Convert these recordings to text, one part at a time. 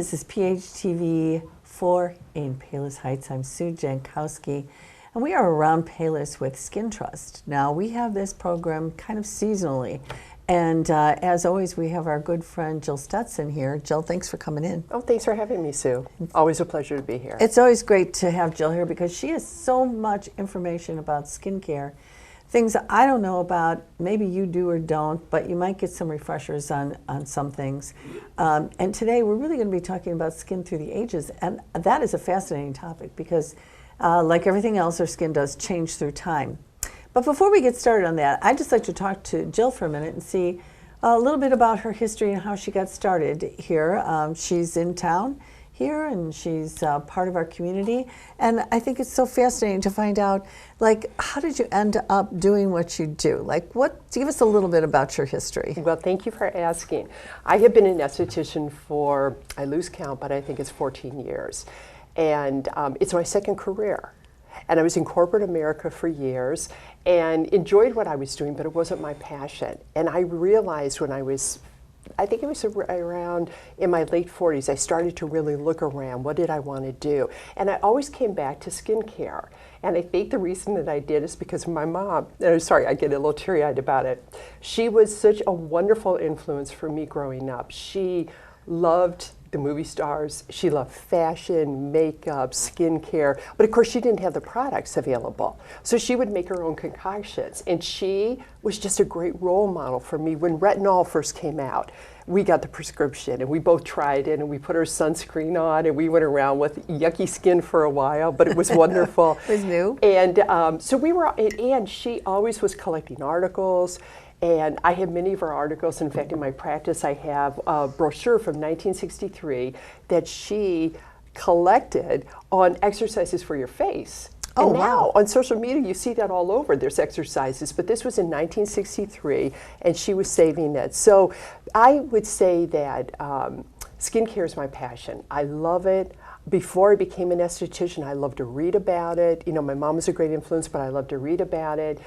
This is PHTV 4 in Palos Heights. I'm Sue Jankowski, and we are around Palos with Skin Trust. Now, we have this program kind of seasonally, and as always, we have our good friend Jill Stetson here. Jill, thanks for coming in. Oh, thanks for having me, Sue. Always a pleasure to be here. It's always great to have Jill here because she has so much information about skincare. Things I don't know about, maybe you do or don't, but you might get some refreshers on some things. And today we're really going to be talking about skin through the ages, and that is a fascinating topic because like everything else, our skin does change through time. But before we get started on that, I'd just like to talk to Jill for a minute and see a little bit about her history and how she got started here. She's in town here, and she's part of our community, and I think it's so fascinating to find out, like, how did you end up doing what you do? Like, give us a little bit about your history. Well, thank you for asking. I have been an esthetician for, I lose count, but I think it's 14 years, and it's my second career. And I was in corporate America for years and enjoyed what I was doing, but it wasn't my passion. And I realized when I think it was around in my late 40s, I started to really look around. What did I want to do? And I always came back to skincare. And I think the reason that I did is because my mom, sorry, I get a little teary-eyed about it. She was such a wonderful influence for me growing up. She loved the movie stars. She loved fashion, makeup, skincare, but of course she didn't have the products available. So she would make her own concoctions, and she was just a great role model for me. When retinol first came out, we got the prescription and we both tried it and we put our sunscreen on and we went around with yucky skin for a while, but it was wonderful. It was new. And so we were, and she always was collecting articles. And I have many of her articles. In fact, in my practice, I have a brochure from 1963 that she collected on exercises for your face. Oh, and now wow. on social media, you see that all over. There's exercises, but this was in 1963, and she was saving it. So I would say that skincare is my passion. I love it. Before I became an esthetician, I loved to read about it. You know, my mom was a great influence, but I loved to read about it.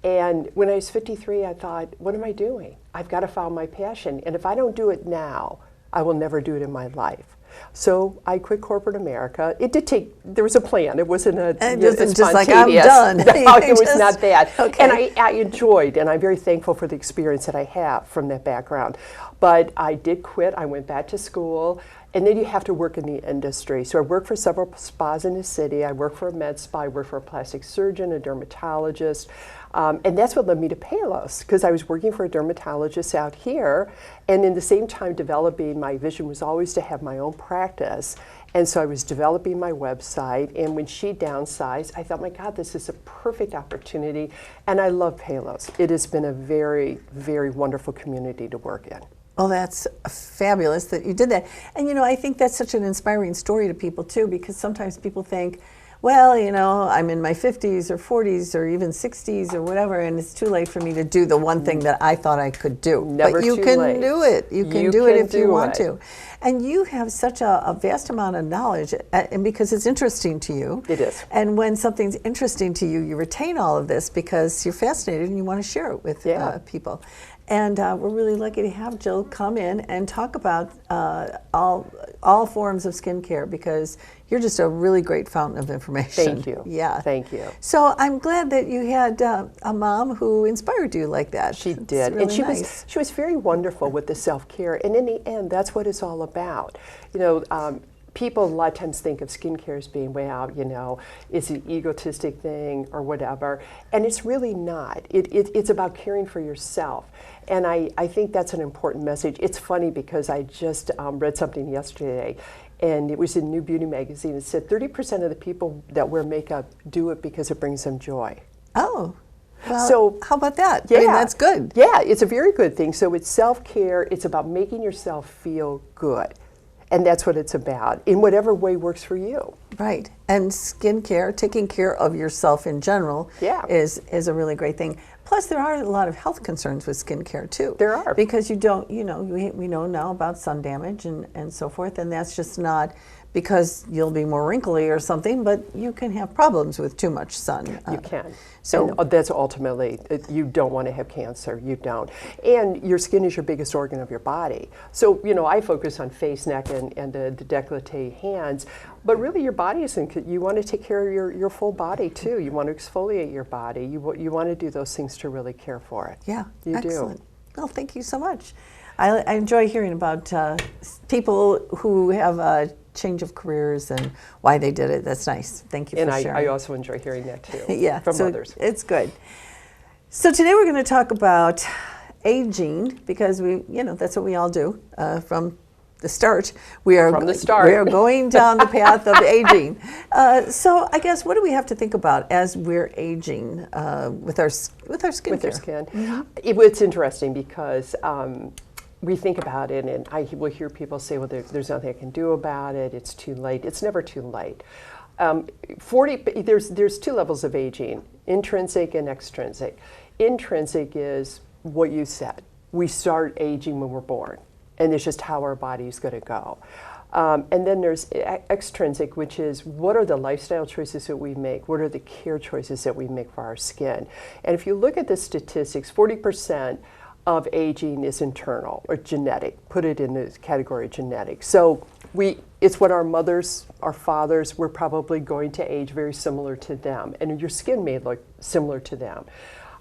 And when I was 53, I thought, what am I doing? I've got to follow my passion. And if I don't do it now, I will never do it in my life. So I quit corporate America. It did take, there was a plan. It wasn't just like, I'm done. No, it was not that. Okay. And I enjoyed, and I'm very thankful for the experience that I have from that background. But I did quit. I went back to school. And then you have to work in the industry. So I worked for several spas in the city. I worked for a med spa. I worked for a plastic surgeon, a dermatologist. And that's what led me to Palos, because I was working for a dermatologist out here. And in the same time developing, my vision was always to have my own practice. And so I was developing my website. And when she downsized, I thought, my God, this is a perfect opportunity. And I love Palos. It has been a very, very wonderful community to work in. Well, that's fabulous that you did that. And, you know, I think that's such an inspiring story to people, too, because sometimes people think, well, you know, I'm in my 50s or 40s or even 60s or whatever, and it's too late for me to do the one thing that I thought I could do. Never but you too can late. do it. You can do it if you want to. And you have such a vast amount of knowledge, and because it's interesting to you. It is. And when something's interesting to you, you retain all of this because you're fascinated and you want to share it with people. And we're really lucky to have Jill come in and talk about all forms of skincare because you're just a really great fountain of information. Thank you. Yeah. Thank you. So I'm glad that you had a mom who inspired you like that. She It's did, really and nice. she was very wonderful with the self-care. And in the end, that's what it's all about. You know, people a lot of times think of skincare as being, well, you know, it's an egotistic thing or whatever, and it's really not. It's about caring for yourself. And I think that's an important message. It's funny because I just read something yesterday, and it was in New Beauty magazine. It said 30% of the people that wear makeup do it because it brings them joy. Oh. Well, so how about that? Yeah, I mean, that's good. Yeah, it's a very good thing. So it's self-care. It's about making yourself feel good. And that's what it's about, in whatever way works for you. Right. And skincare, taking care of yourself in general, is a really great thing. Plus, there are a lot of health concerns with skincare, too. There are. Because you don't, you know, we know now about sun damage and so forth, and that's just not because you'll be more wrinkly or something, but you can have problems with too much sun. You can. So And that's ultimately, you don't want to have cancer. You don't. And your skin is your biggest organ of your body. So, I focus on face, neck, and the décolleté hands. But really, your body you want to take care of your full body, too. You want to exfoliate your body. You want to do those things to really care for it. yeah, You excellent. do. Well, thank you so much. I enjoy hearing about people who have a change of careers and why they did it. That's nice. Thank you for And sharing. I also enjoy hearing that, too, Yeah, from so others. it's good. So today we're going to talk about aging because that's what we all do from the start. From the start. We are going down the path of aging. So I guess what do we have to think about as we're aging with our skincare? With your skin. It's interesting because we think about it, and I will hear people say, well, there's nothing I can do about it, it's too late. It's never too late. There's two levels of aging, intrinsic and extrinsic. Intrinsic is what you said. We start aging when we're born, and it's just how our body's going to go. And then there's extrinsic, which is what are the lifestyle choices that we make? What are the care choices that we make for our skin? And if you look at the statistics, 40% of aging is internal or genetic. Put it in the category of genetic. So it's what our mothers, our fathers, we're probably going to age very similar to them. And your skin may look similar to them.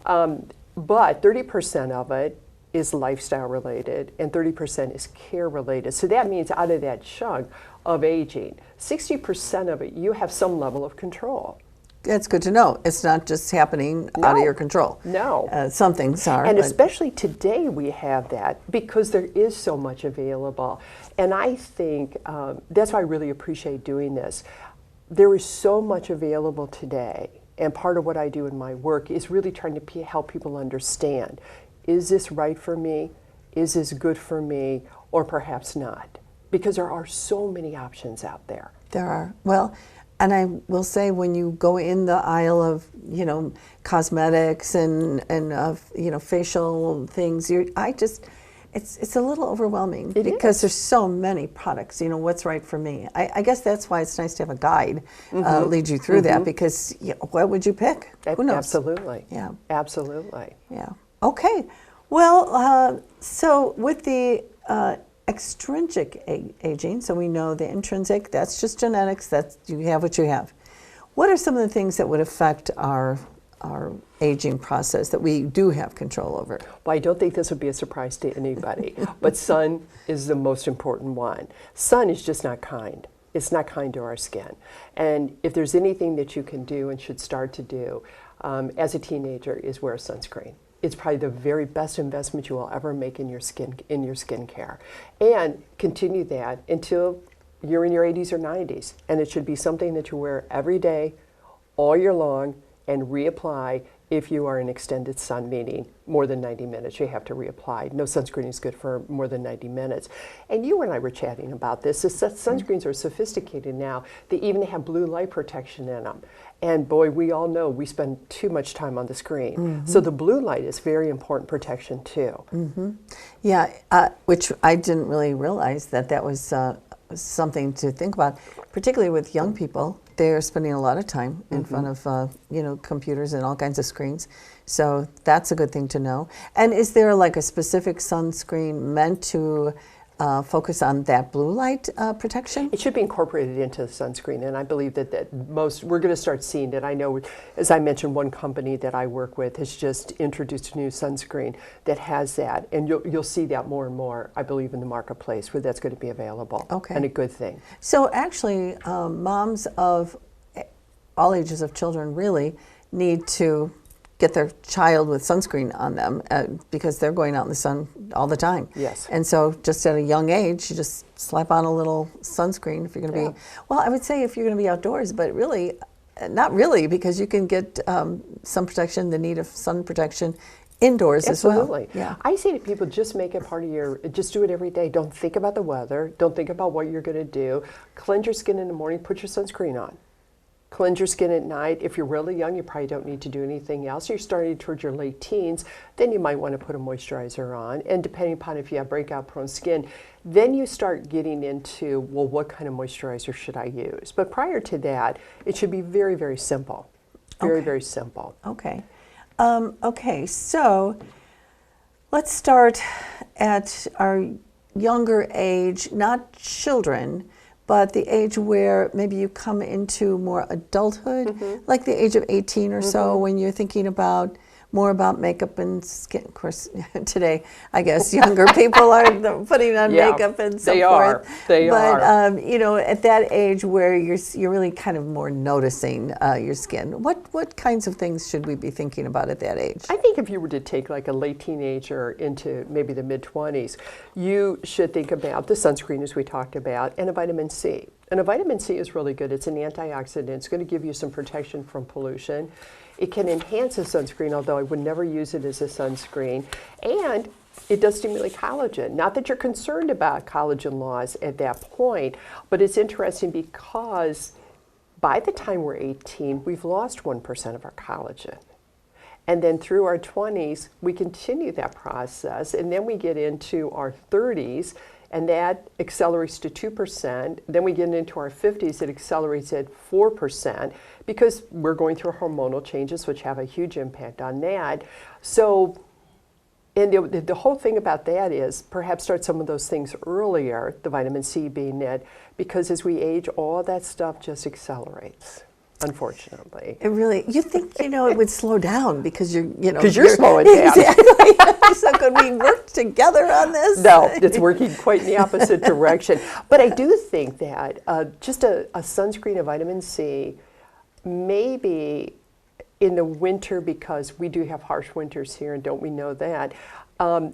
But 30% of it is lifestyle related and 30% is care related. So that means out of that chunk of aging, 60% of it, you have some level of control. That's good to know. It's not just happening out of No. your control. No. Some things are. And but especially today we have that because there is so much available. And I think that's why I really appreciate doing this. There is so much available today. And part of what I do in my work is really trying to help people understand, is this right for me? Is this good for me? Or perhaps not? Because there are so many options out there. There are. Well, and I will say when you go in the aisle of, cosmetics and facial things, it's a little overwhelming because there's so many products. What's right for me? I guess that's why it's nice to have a guide lead you through that because what would you pick? Who knows? Absolutely. Yeah. Absolutely. Yeah. Okay. Well, so with the extrinsic aging, so we know the intrinsic, that's just genetics, that's you have what you have. What are some of the things that would affect our aging process that we do have control over? Well, I don't think this would be a surprise to anybody, but sun is the most important one. Sun is just not kind. It's not kind to our skin. And if there's anything that you can do and should start to do as a teenager is wear sunscreen. It's probably the very best investment you will ever make in your skincare. And continue that until you're in your 80s or 90s. And it should be something that you wear every day, all year long, and reapply if you are in extended sun, meaning more than 90 minutes, you have to reapply. No sunscreen is good for more than 90 minutes. And you and I were chatting about this. The sunscreens are sophisticated now. They even have blue light protection in them. And boy, we all know we spend too much time on the screen. So the blue light is very important protection too. Yeah, which I didn't really realize that was something to think about, particularly with young people. They're spending a lot of time in front of computers and all kinds of screens. So that's a good thing to know. And is there like a specific sunscreen meant to focus on that blue light protection? It should be incorporated into the sunscreen, and I believe that we're going to start seeing that. I know, as I mentioned, one company that I work with has just introduced a new sunscreen that has that, and you'll see that more and more, I believe, in the marketplace where that's going to be available. Okay. And a good thing. So actually, moms of all ages of children really need to get their child with sunscreen on them because they're going out in the sun all the time. Yes. And so just at a young age, you just slap on a little sunscreen if you're going to be, well, I would say if you're going to be outdoors, but really, not really, because you can get sun protection, the need of sun protection indoors Absolutely. as well. Yeah. I say to people, just make it part of just do it every day. Don't think about the weather. Don't think about what you're going to do. Cleanse your skin in the morning, put your sunscreen on. Cleanse your skin at night. If you're really young, you probably don't need to do anything else. You're starting towards your late teens, then you might want to put a moisturizer on. And depending upon if you have breakout prone skin, then you start getting into, well, what kind of moisturizer should I use? But prior to that, it should be very, very simple. Very, Okay. very simple. Okay. Okay, so let's start at our younger age, not children, but the age where maybe you come into more adulthood, like the age of 18 or so, when you're thinking about more about makeup and skin. Of course, today, I guess younger people are putting on Yeah, makeup and so they forth. are. They but, are. you know, at that age where you're really kind of more noticing your skin, what kinds of things should we be thinking about at that age? I think if you were to take like a late teenager into maybe the mid-20s, you should think about the sunscreen as we talked about and a vitamin C. And a vitamin C is really good. It's an antioxidant. It's going to give you some protection from pollution. It can enhance a sunscreen, although I would never use it as a sunscreen. And it does stimulate collagen. Not that you're concerned about collagen loss at that point, but it's interesting because by the time we're 18, we've lost 1% of our collagen. And then through our 20s, we continue that process. And then we get into our 30s, and that accelerates to 2%. Then we get into our 50s, it accelerates at 4% because we're going through hormonal changes, which have a huge impact on that. So, and the whole thing about that is perhaps start some of those things earlier, the vitamin C being it, because as we age, all that stuff just accelerates. Unfortunately. It really, you think, you know, it would slow down because Because you're slowing down. Exactly. So could we work together on this? No, it's working quite in the opposite direction. But I do think that just a sunscreen of vitamin C, maybe in the winter, because we do have harsh winters here, and don't we know that,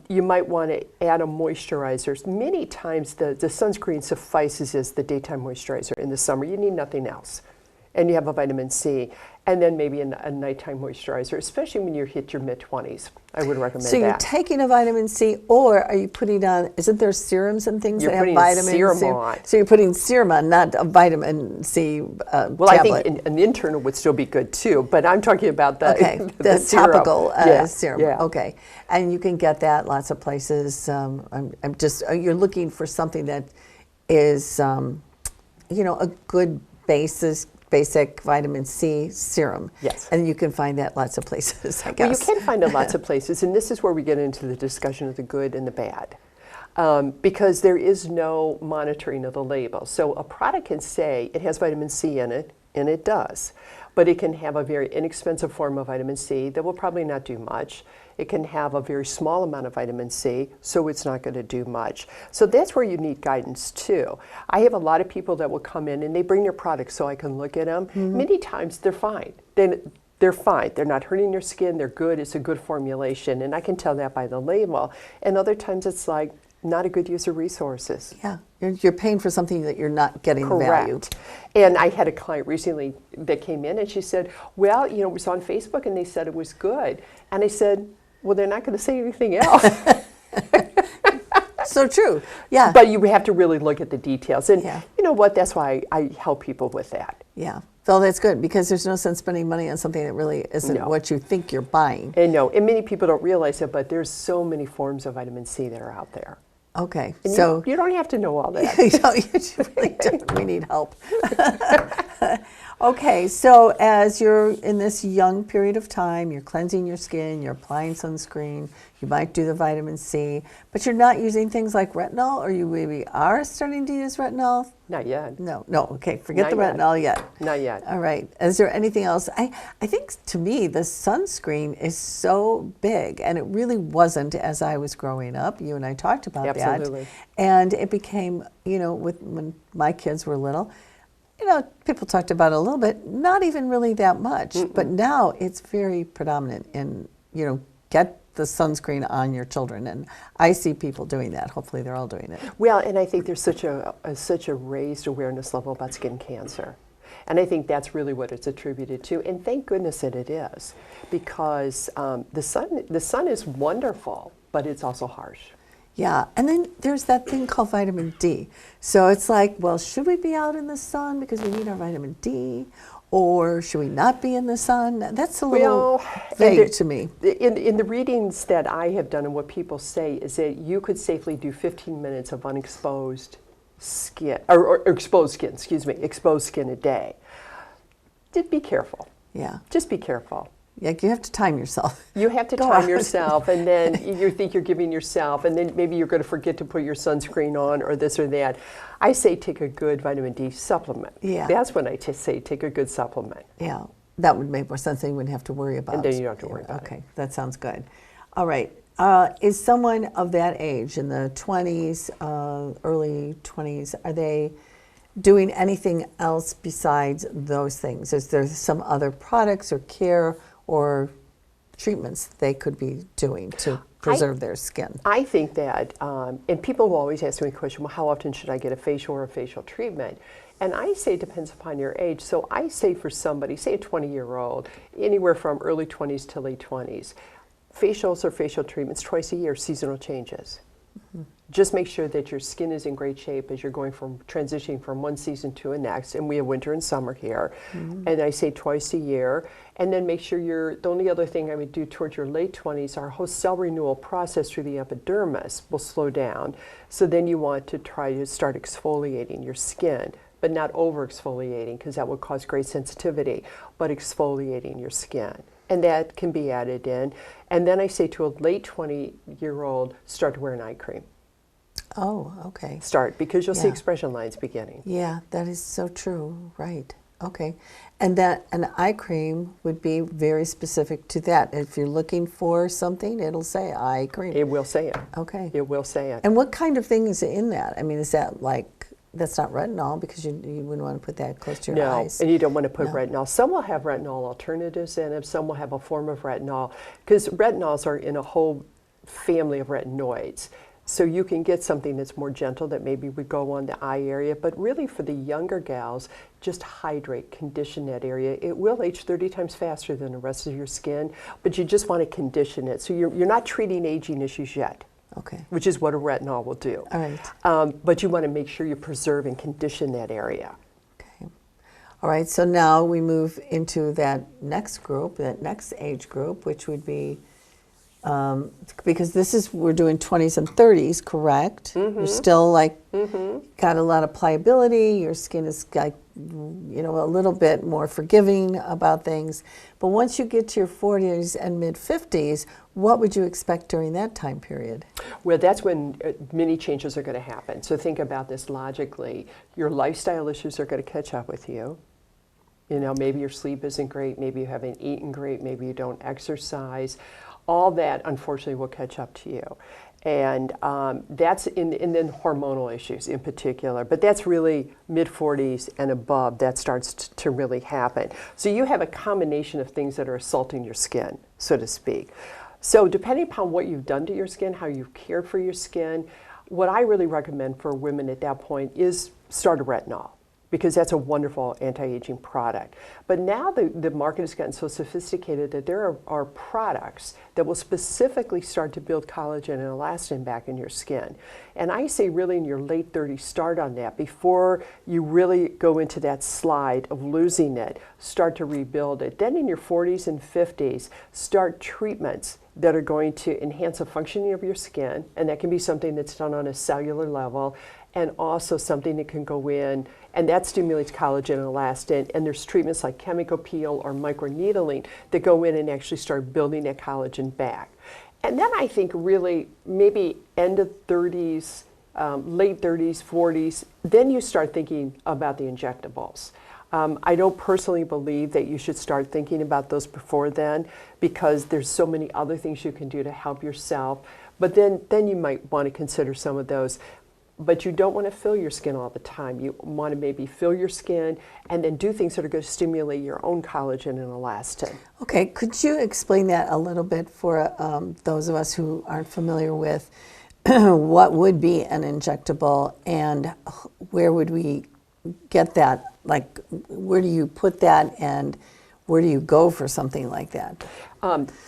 you might want to add a moisturizer. Many times the sunscreen suffices as the daytime moisturizer. In the summer, you need nothing else. And you have a vitamin C, and then maybe a nighttime moisturizer, especially when you hit your mid-20s. I would recommend that. So you're taking a vitamin C, or are you putting on, isn't there serums and things You're that have putting a vitamin serum C? on. So you're putting serum on, not a vitamin C Well, tablet. I think an internal would still be good too, but I'm talking about the, Okay, the serum. topical Yeah, serum. yeah. Okay, and you can get that lots of places. I'm just you're looking for something that is, you know, a good basic vitamin C serum. Yes. And you can find that lots of places, I Well, you guess. can find it lots of places, and this is where we get into the discussion of the good and the bad. Because there is no monitoring of the label. So a product can say it has vitamin C in it, and it does. But it can have a very inexpensive form of vitamin C that will probably not do much. It can have a very small amount of vitamin C, so it's not going to do much. So that's where you need guidance too. I have a lot of people that will come in and they bring their products so I can look at them. Many times they're fine. They're fine. They're not hurting your skin. They're good. It's a good formulation, and I can tell that by the label. And other times it's like not a good use of resources. Yeah, you're paying for something that you're not getting the value. Correct. And I had a client recently that came in and she said, well, you know, it was on Facebook and they said it was good. And I said, well, they're not going to say anything else. So true. Yeah. But you have to really look at the details. And Yeah. you know what? That's why I help people with that. Yeah. So that's good because there's no sense spending money on something that really isn't No. what you think you're buying. And no, and many people don't realize it, but there's so many forms of vitamin C that are out there. Okay. And So you don't have to know all that. you really don't. We need help. Okay, so as you're in this young period of time, you're cleansing your skin, you're applying sunscreen, you might do the vitamin C, but you're not using things like retinol, or you maybe are starting to use retinol? Not yet. No, okay, forget Not the yet. retinol yet. Not yet. All right, is there anything else? I think to me, the sunscreen is so big, and it really wasn't as I was growing up. You and I talked about Absolutely. that. And it became, you know, when my kids were little, you know, people talked about it a little bit, not even really that much. But now it's very predominant in, you know, get the sunscreen on your children. And I see people doing that. Hopefully they're all doing it. Well, and I think there's such a raised awareness level about skin cancer. And I think that's really what it's attributed to. And thank goodness that it is, because the sun is wonderful, but it's also harsh. Yeah, and then there's that thing called vitamin D. So it's like, well, should we be out in the sun because we need our vitamin D? Or should we not be in the sun? That's a little Well, vague to me. In the readings that I have done and what people say is that you could safely do 15 minutes of unexposed skin, or exposed skin, exposed skin a day. Just be careful. Yeah. Just be careful. Like you have to time yourself. You have to Go time on. yourself, and then you think you're giving yourself, and then maybe you're going to forget to put your sunscreen on or this or that. I say take a good vitamin D supplement. Yeah. That's when I say take a good supplement. Yeah, that would make more sense. Then you wouldn't have to worry about. And then you don't have to worry about it. Okay, that sounds good. All right. Is someone of that age, in the 20s, early 20s, are they doing anything else besides those things? Is there some other products or care or treatments they could be doing to preserve their skin? I think that, and people will always ask me the question, well, how often should I get a facial or a facial treatment? And I say it depends upon your age. So I say for somebody, say a 20-year-old, anywhere from early 20s to late 20s, facials or facial treatments twice a year, seasonal changes. Mm-hmm. Just make sure that your skin is in great shape as you're going from transitioning from one season to the next. And we have winter and summer here. Mm-hmm. And I say twice a year. And then make sure the only other thing I would do towards your late 20s, our whole cell renewal process through the epidermis will slow down. So then you want to try to start exfoliating your skin, but not over exfoliating because that would cause great sensitivity, but exfoliating your skin. And that can be added in. And then I say to a late 20-year-old, start to wear an eye cream. Oh, okay. Start, because you'll see Yeah. expression lines beginning. Yeah, that is so true. Right. Okay. And that an eye cream would be very specific to that. If you're looking for something, it'll say eye cream. It will say it. Okay. It will say it. And what kind of thing is in that? I mean, is that like, that's not retinol because you wouldn't want to put that close to your No, eyes. and you don't want to put No. retinol. Some will have retinol alternatives in it. Some will have a form of retinol, because retinols are in a whole family of retinoids. So you can get something that's more gentle that maybe would go on the eye area, but really for the younger gals, just hydrate, condition that area. It will age 30 times faster than the rest of your skin, but you just want to condition it. So you're not treating aging issues yet. Okay. Which is what a retinol will do. All right. But you want to make sure you preserve and condition that area. Okay. All right. So now we move into that next group, that next age group, which would be, because we're doing 20s and 30s, correct? Mm-hmm. You're still like, got a lot of pliability, your skin is like, a little bit more forgiving about things. But once you get to your 40s and mid-50s, what would you expect during that time period? Well, that's when many changes are going to happen. So think about this logically. Your lifestyle issues are going to catch up with you. Maybe your sleep isn't great, maybe you haven't eaten great, maybe you don't exercise. All that, unfortunately, will catch up to you. And that's and then hormonal issues in particular. But that's really mid-40s and above that starts to really happen. So you have a combination of things that are assaulting your skin, so to speak. So depending upon what you've done to your skin, how you've cared for your skin, what I really recommend for women at that point is start a retinol, because that's a wonderful anti-aging product. But now the market has gotten so sophisticated that there are products that will specifically start to build collagen and elastin back in your skin. And I say really in your late 30s, start on that before you really go into that slide of losing it, start to rebuild it. Then in your 40s and 50s, start treatments that are going to enhance the functioning of your skin, and that can be something that's done on a cellular level, and also something that can go in, and that stimulates collagen and elastin. And there's treatments like chemical peel or microneedling that go in and actually start building that collagen back. And then I think really maybe end of 30s, late 30s, 40s, then you start thinking about the injectables. I don't personally believe that you should start thinking about those before then, because there's so many other things you can do to help yourself. But then you might want to consider some of those. But you don't want to fill your skin all the time. You want to maybe fill your skin and then do things that are going to stimulate your own collagen and elastin. Okay, could you explain that a little bit for those of us who aren't familiar with what would be an injectable and where would we get that? Like, where do you put that and where do you go for something like that?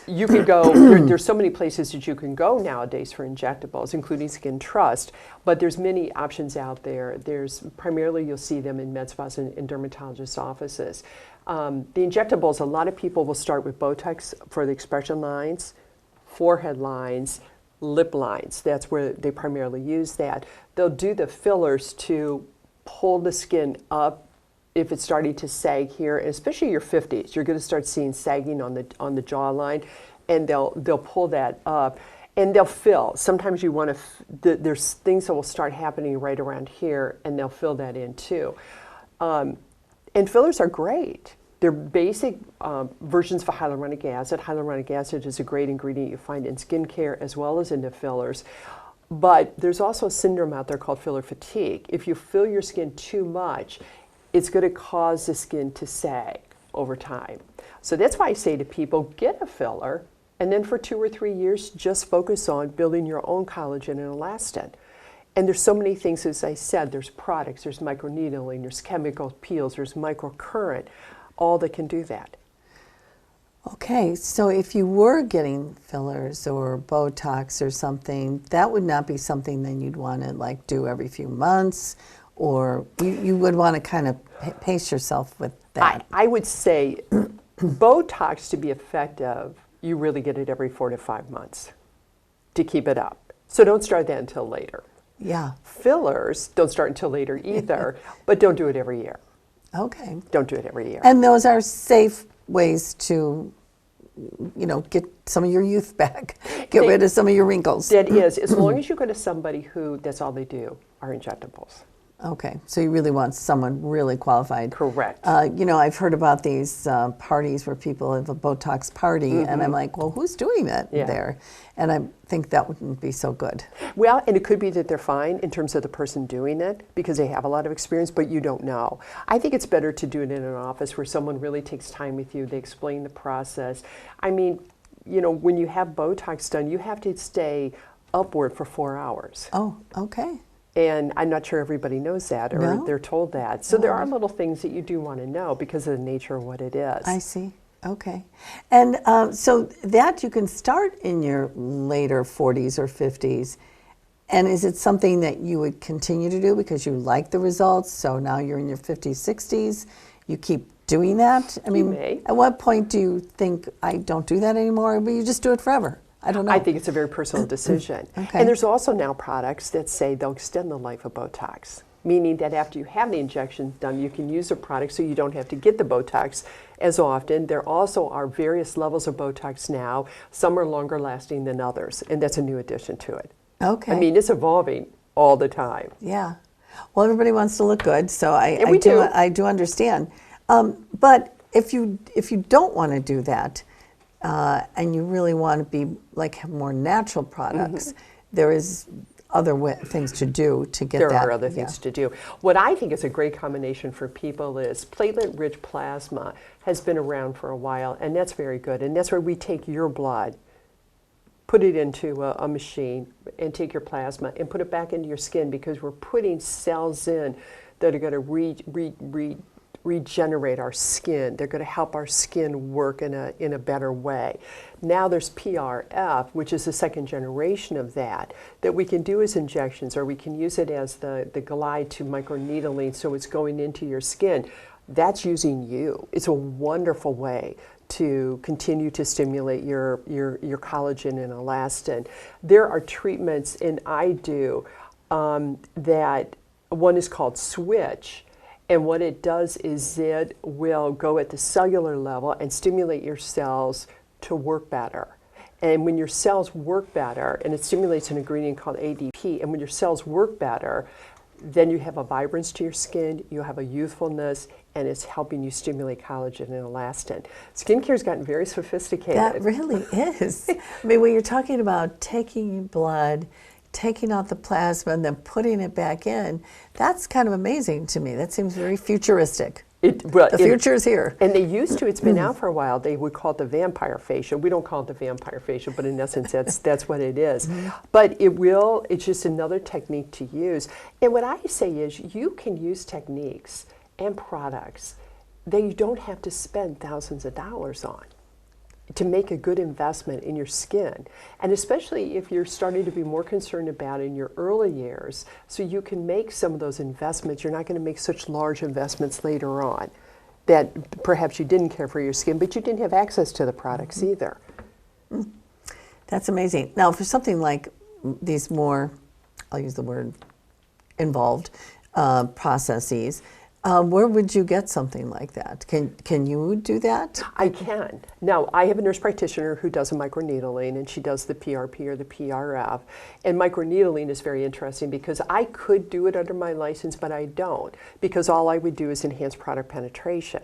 You can go, there's so many places that you can go nowadays for injectables, including Skin Trust, but there's many options out there. There's primarily, you'll see them in med spas and in dermatologists' offices. The injectables, a lot of people will start with Botox for the expression lines, forehead lines, lip lines. That's where they primarily use that. They'll do the fillers to pull the skin up if it's starting to sag here, and especially your 50s. You're going to start seeing sagging on the jawline, and they'll pull that up, and they'll fill. Sometimes you want to. There's things that will start happening right around here, and they'll fill that in too. And fillers are great. They're basic versions of hyaluronic acid. Hyaluronic acid is a great ingredient you find in skincare as well as in the fillers. But there's also a syndrome out there called filler fatigue. If you fill your skin too much, it's going to cause the skin to sag over time. So that's why I say to people, get a filler, and then for 2 or 3 years, just focus on building your own collagen and elastin. And there's so many things, as I said, there's products, there's microneedling, there's chemical peels, there's microcurrent, all that can do that. Okay, so if you were getting fillers or Botox or something, that would not be something then you'd want to like do every few months, or you would want to kind of pace yourself with that. I would say Botox, to be effective, you really get it every 4 to 5 months to keep it up. So don't start that until later. Yeah. Fillers, don't start until later either, but don't do it every year. Okay. Don't do it every year. And those are safe ways to, get some of your youth back, get rid of some of your wrinkles. That is, as long as you go to somebody who, that's all they do, are injectables. Okay, so you really want someone really qualified. Correct. I've heard about these parties where people have a Botox party, and I'm like, well, who's doing that there? And I think that wouldn't be so good. Well, and it could be that they're fine in terms of the person doing it because they have a lot of experience, but you don't know. I think it's better to do it in an office where someone really takes time with you. They explain the process. I mean, when you have Botox done, you have to stay upward for 4 hours. Oh, okay. And I'm not sure everybody knows that or they're told that. So there are little things that you do want to know because of the nature of what it is. I see. Okay. And so that you can start in your later 40s or 50s. And is it something that you would continue to do because you like the results? So now you're in your 50s, 60s, you keep doing that? I mean, at what point do you think, I don't do that anymore, but you just do it forever? I don't know. I think it's a very personal decision. Okay. And there's also now products that say they'll extend the life of Botox, meaning that after you have the injection done, you can use a product so you don't have to get the Botox as often. There also are various levels of Botox now. Some are longer lasting than others, and that's a new addition to it. Okay. I mean, it's evolving all the time. Yeah. Well, everybody wants to look good, so I do understand. But if you don't want to do that, and you really want to be have more natural products, there is other things to do to get that. There are other things to do. What I think is a great combination for people is platelet-rich plasma has been around for a while, and that's very good. And that's where we take your blood, put it into a machine, and take your plasma and put it back into your skin because we're putting cells in that are going to regenerate our skin. They're going to help our skin work in a better way. Now there's PRF, which is the second generation of that we can do as injections, or we can use it as the glide to microneedling, so it's going into your skin. That's using you. It's a wonderful way to continue to stimulate your collagen and elastin. There are treatments, and I do, that one is called Switch. And what it does is it will go at the cellular level and stimulate your cells to work better. And when your cells work better, and it stimulates an ingredient called ADP, and when your cells work better, then you have a vibrance to your skin, you have a youthfulness, and it's helping you stimulate collagen and elastin. Skincare's gotten very sophisticated. That really is. I mean, when you're talking about taking blood, taking out the plasma and then putting it back in, that's kind of amazing to me. That seems very futuristic. The future is here. And they used to, it's been out for a while, they would call it the vampire facial. We don't call it the vampire facial, but in essence, that's what it is. But it's just another technique to use. And what I say is you can use techniques and products that you don't have to spend thousands of dollars on to make a good investment in your skin. And especially if you're starting to be more concerned about it in your early years, so you can make some of those investments. You're not going to make such large investments later on that perhaps you didn't care for your skin, but you didn't have access to the products either. That's amazing. Now, for something like these more, I'll use the word involved processes, where would you get something like that? Can you do that? I can. Now, I have a nurse practitioner who does a microneedling, and she does the PRP or the PRF. And microneedling is very interesting because I could do it under my license, but I don't, because all I would do is enhance product penetration.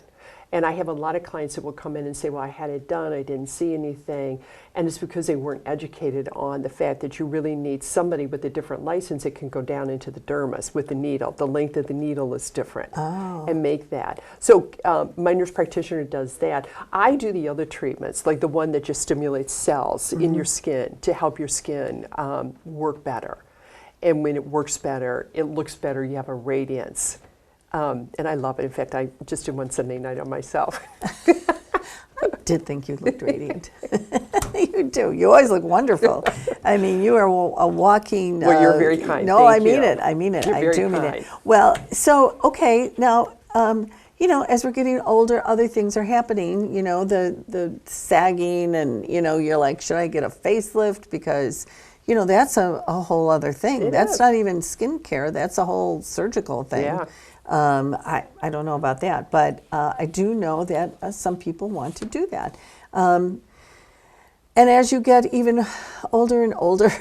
And I have a lot of clients that will come in and say, well, I had it done, I didn't see anything. And it's because they weren't educated on the fact that you really need somebody with a different license that can go down into the dermis with the needle. The length of the needle is different and make that. So my nurse practitioner does that. I do the other treatments, like the one that just stimulates cells in your skin to help your skin work better. And when it works better, it looks better, you have a radiance. And I love it. In fact, I just did one Sunday night on myself. I did think you looked radiant. You do. You always look wonderful. I mean, you are a walking... Well, you're very kind. No, Thank I mean you. it. I mean it. You're I very do mean kind. it. Well, so, okay, now, you know, as we're getting older, other things are happening. You know, the sagging and, you know, you're like, should I get a facelift? Because... You know, that's a whole other thing. That's not even skincare. That's a whole surgical thing. Yeah. I don't know about that, but I do know that some people want to do that. And as you get even older and older,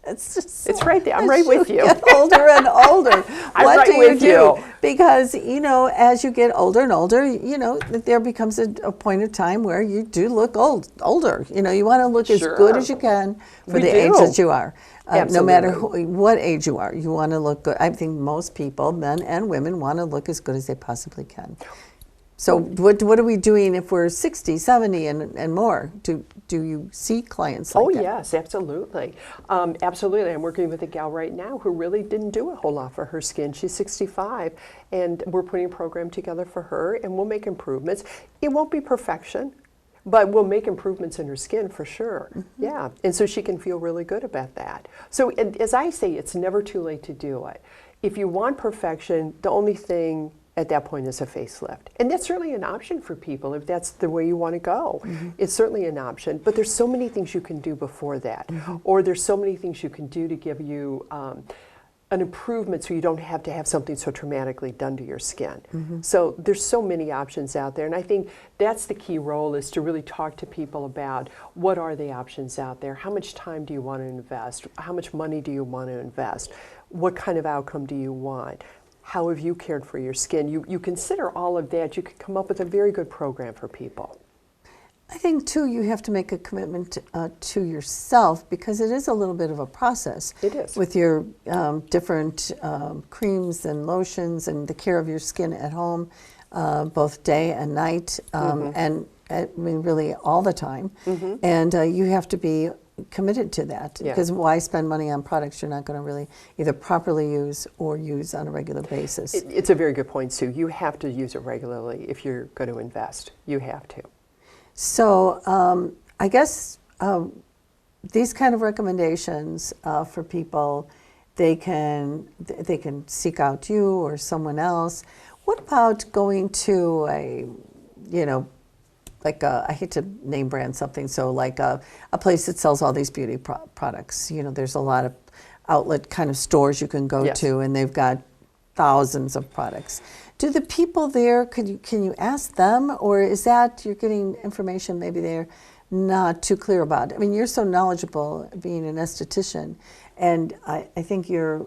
it's just so, It's right there. I'm right with you. Get older and older. I'm What right do with do? you. Because, you know, as you get older and older, you know, there becomes a point of time where you do look older. You know, you want to look as good as you can for We the do. age that you are. No matter Absolutely. what age you are, you want to look good. I think most people, men and women, want to look as good as they possibly can. So what are we doing if we're 60, 70 and more? Do you see clients like that? Oh, yes, absolutely. Absolutely. I'm working with a gal right now who really didn't do a whole lot for her skin. She's 65, and we're putting a program together for her, and we'll make improvements. It won't be perfection, but we'll make improvements in her skin for sure. Yeah, and so she can feel really good about that. So and as I say, it's never too late to do it. If you want perfection, the only thing at that point is a facelift. And that's certainly an option for people if that's the way you want to go. It's certainly an option, but there's so many things you can do before that. Or there's so many things you can do to give you an improvement so you don't have to have something so traumatically done to your skin. So there's so many options out there, and I think that's the key role, is to really talk to people about what are the options out there, how much time do you want to invest, how much money do you want to invest, what kind of outcome do you want, how have you cared for your skin. You consider all of that, you could come up with a very good program for people. I think, too, you have to make a commitment to yourself, because it is a little bit of a process. It is. With your different creams and lotions and the care of your skin at home, both day and night, and I mean, really all the time. And you have to be committed to that, Yeah. because why spend money on products you're not going to really either properly use or use on a regular basis? It's a very good point, Sue. You have to use it regularly if you're going to invest. You have to. So I guess these kind of recommendations for people, they can seek out you or someone else. What about going to a, you know, like I hate to name brand something, so like a place that sells all these beauty products. You know, there's a lot of outlet kind of stores you can go Yes. to, and they've got thousands of products. Do the people there, can you ask them, or is that you're getting information maybe they're not too clear about? I mean, you're so knowledgeable being an esthetician, and I think your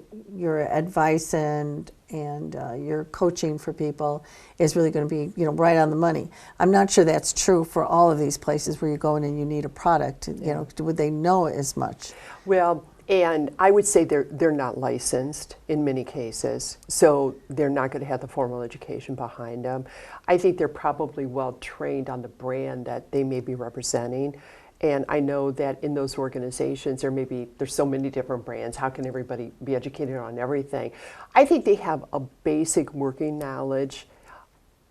advice and your coaching for people is really going to be, you know, right on the money. I'm not sure that's true for all of these places where you go in and you need a product. You know, would they know as much? Well, and I would say they're not licensed in many cases, so they're not going to have the formal education behind them. I think they're probably well trained on the brand that they may be representing. And I know that in those organizations, there's so many different brands. How can everybody be educated on everything? I think they have a basic working knowledge,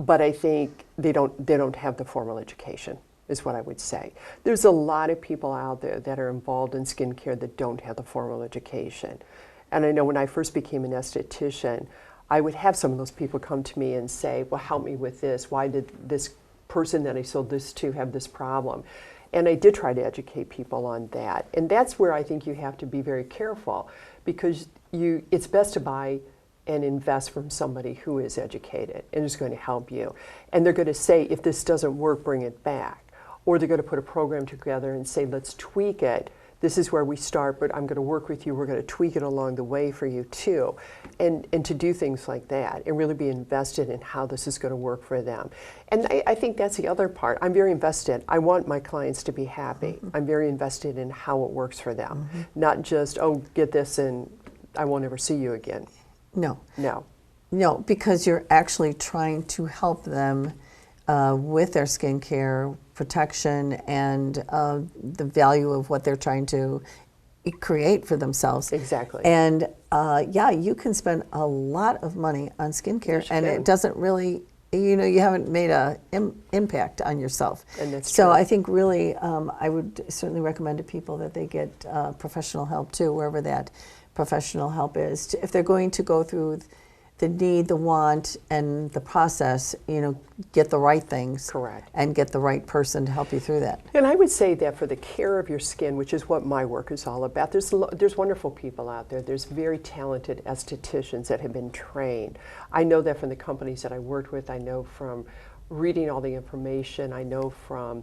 but I think they don't have the formal education, is what I would say. There's a lot of people out there that are involved in skincare that don't have the formal education. And I know when I first became an esthetician, I would have some of those people come to me and say, well, help me with this. Why did this person that I sold this to have this problem? And I did try to educate people on that. And that's where I think you have to be very careful, because it's best to buy and invest from somebody who is educated and is going to help you. And they're going to say, if this doesn't work, bring it back. Or they're going to put a program together and say, let's tweak it. This is where we start, but I'm going to work with you. We're going to tweak it along the way for you too. And to do things like that and really be invested in how this is going to work for them. And I think that's the other part. I'm very invested. I want my clients to be happy. I'm very invested in how it works for them. Not just, oh, get this and I won't ever see you again. No. No. No, because you're actually trying to help them with their skincare protection and the value of what they're trying to create for themselves. Exactly. And yeah, you can spend a lot of money on skincare, and it doesn't really, you haven't made a impact on yourself. And that's so true. I think really, I would certainly recommend to people that they get professional help too, wherever that professional help is. If they're going to go through the need, the want, and the process, get the right things. Correct. And get the right person to help you through that. And I would say that for the care of your skin, which is what my work is all about, there's wonderful people out there. There's very talented estheticians that have been trained. I know that from the companies that I worked with. I know from reading all the information. I know from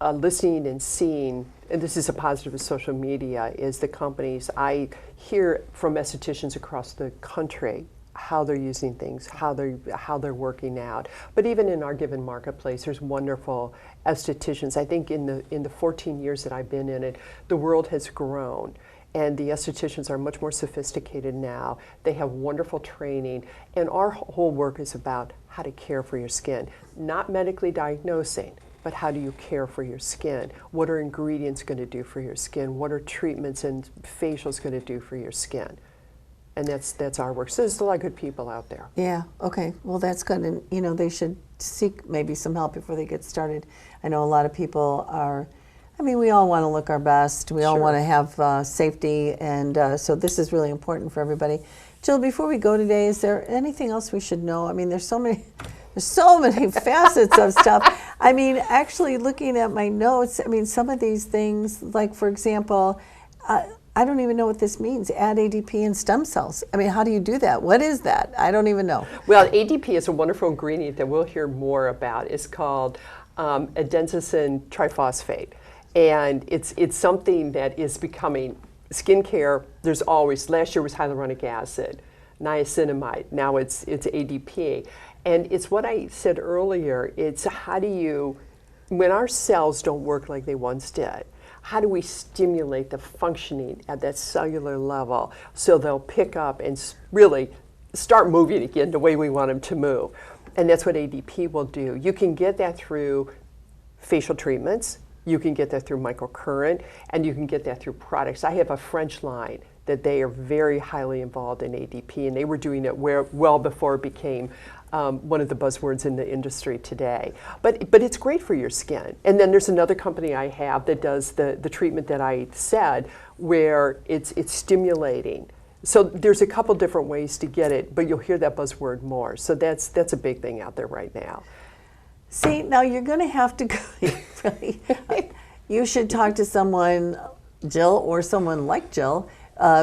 listening and seeing, and this is a positive of social media, is the companies. I hear from estheticians across the country how they're using things, how they're working out. But even in our given marketplace, there's wonderful estheticians. I think in the 14 years that I've been in it, the world has grown, and the estheticians are much more sophisticated now. They have wonderful training, and our whole work is about how to care for your skin, not medically diagnosing, but how do you care for your skin? What are ingredients going to do for your skin? What are treatments and facials going to do for your skin? And that's our work. So there's a lot of good people out there. Yeah, okay. Well, that's good. And, they should seek maybe some help before they get started. I know a lot of people we all want to look our best. We all want to have safety. And so this is really important for everybody. Jill, before we go today, is there anything else we should know? There's so many facets of stuff. Actually looking at my notes, some of these things, like for example, I don't even know what this means, add ADP and stem cells. How do you do that? What is that? I don't even know. Well, ADP is a wonderful ingredient that we'll hear more about. It's called adenosine triphosphate. And it's something that is becoming skincare. There's always, last year was hyaluronic acid, niacinamide, now it's ADP. And it's what I said earlier, it's how do you, when our cells don't work like they once did, how do we stimulate the functioning at that cellular level so they'll pick up and really start moving again the way we want them to move? And that's what ADP will do. You can get that through facial treatments, you can get that through microcurrent, and you can get that through products. I have a French line that they are very highly involved in ADP, and they were doing it well before it became one of the buzzwords in the industry today. But it's great for your skin. And then there's another company I have that does the treatment that I said, where it's stimulating. So there's a couple different ways to get it, but you'll hear that buzzword more. So that's a big thing out there right now. See, now you're going to have to go, really, you should talk to someone, Jill, or someone like Jill,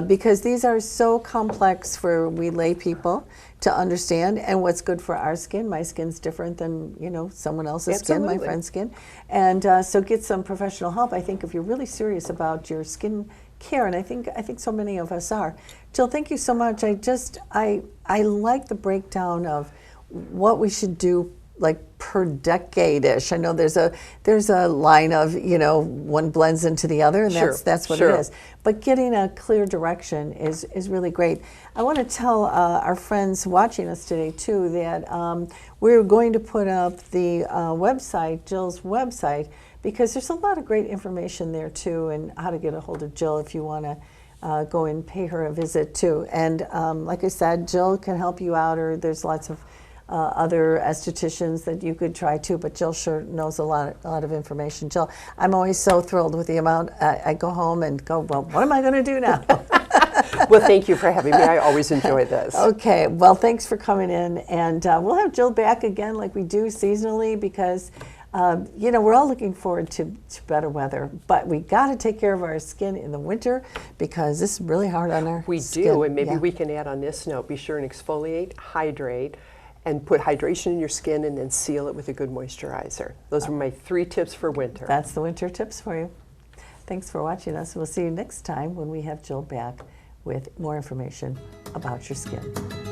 because these are so complex for we lay people to understand, and what's good for our skin. My skin's different than someone else's skin, my friend's skin, and so get some professional help. I think if you're really serious about your skin care, and I think so many of us are. Jill, thank you so much. I like the breakdown of what we should do, like per decade-ish. I know there's a line of one blends into the other, and that's what it is. But getting a clear direction is really great. I want to tell our friends watching us today too that we're going to put up the website, Jill's website, because there's a lot of great information there too, and how to get a hold of Jill if you want to go and pay her a visit too. And like I said, Jill can help you out, or there's lots of other estheticians that you could try too, but Jill sure knows a lot of information. Jill, I'm always so thrilled with the amount. I go home and go, well, what am I going to do now? Well, thank you for having me. I always enjoy this. Okay, well, thanks for coming in, and we'll have Jill back again like we do seasonally because, you know, we're all looking forward to better weather, but we got to take care of our skin in the winter because this is really hard on our We skin. do, and maybe Yeah. we can add on this note, be sure and exfoliate, hydrate, and put hydration in your skin and then seal it with a good moisturizer. Those are my 3 tips for winter. That's the winter tips for you. Thanks for watching us. We'll see you next time when we have Jill back with more information about your skin.